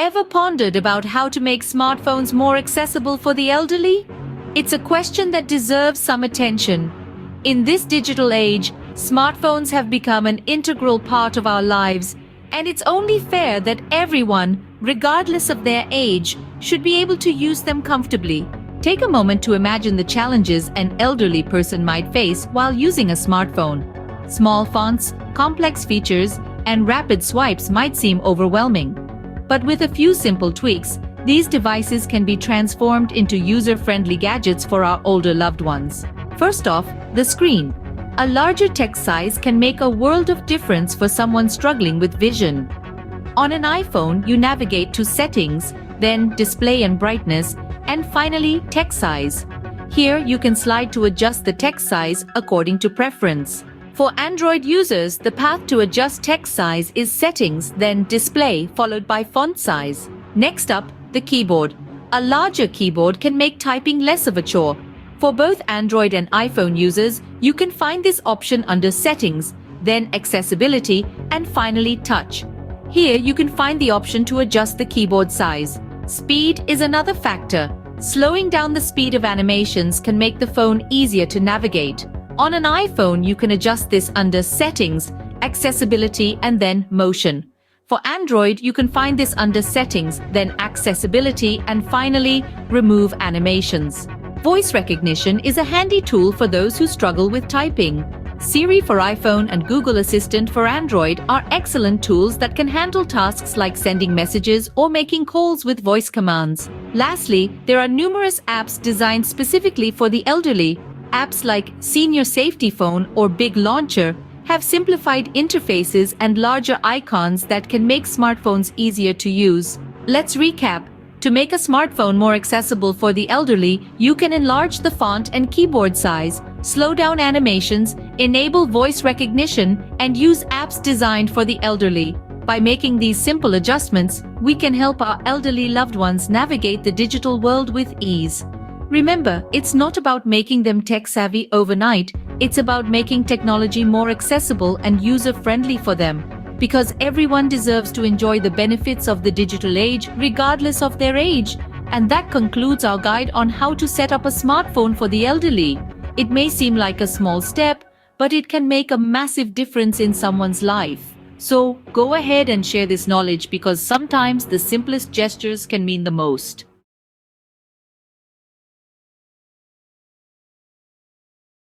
Ever pondered about how to make smartphones more accessible for the elderly? It's a question that deserves some attention. In this digital age, smartphones have become an integral part of our lives, and it's only fair that everyone, regardless of their age, should be able to use them comfortably. Take a moment to imagine the challenges an elderly person might face while using a smartphone. Small fonts, complex features, and rapid swipes might seem overwhelming. But with a few simple tweaks, these devices can be transformed into user-friendly gadgets for our older loved ones. First off, the screen. A larger text size can make a world of difference for someone struggling with vision. On an iPhone, you navigate to Settings, then Display and Brightness, and finally text size. Here you can slide to adjust the text size according to preference. For Android users, the path to adjust text size is Settings, then Display, followed by Font size. Next up, the keyboard. A larger keyboard can make typing less of a chore. For both Android and iPhone users, you can find this option under Settings, then Accessibility, and finally Touch. Here you can find the option to adjust the keyboard size. Speed is another factor. Slowing down the speed of animations can make the phone easier to navigate. On an iPhone, you can adjust this under Settings, Accessibility, and then Motion. For Android, you can find this under Settings, then Accessibility, and finally, Remove Animations. Voice recognition is a handy tool for those who struggle with typing. Siri for iPhone and Google Assistant for Android are excellent tools that can handle tasks like sending messages or making calls with voice commands. Lastly, there are numerous apps designed specifically for the elderly. Apps like Senior Safety Phone or Big Launcher have simplified interfaces and larger icons that can make smartphones easier to use. Let's recap. To make a smartphone more accessible for the elderly, you can enlarge the font and keyboard size, slow down animations, enable voice recognition, and use apps designed for the elderly. By making these simple adjustments, we can help our elderly loved ones navigate the digital world with ease. Remember, it's not about making them tech-savvy overnight, it's about making technology more accessible and user-friendly for them. Because everyone deserves to enjoy the benefits of the digital age, regardless of their age. And that concludes our guide on how to set up a smartphone for the elderly. It may seem like a small step, but it can make a massive difference in someone's life. So, go ahead and share this knowledge because sometimes the simplest gestures can mean the most.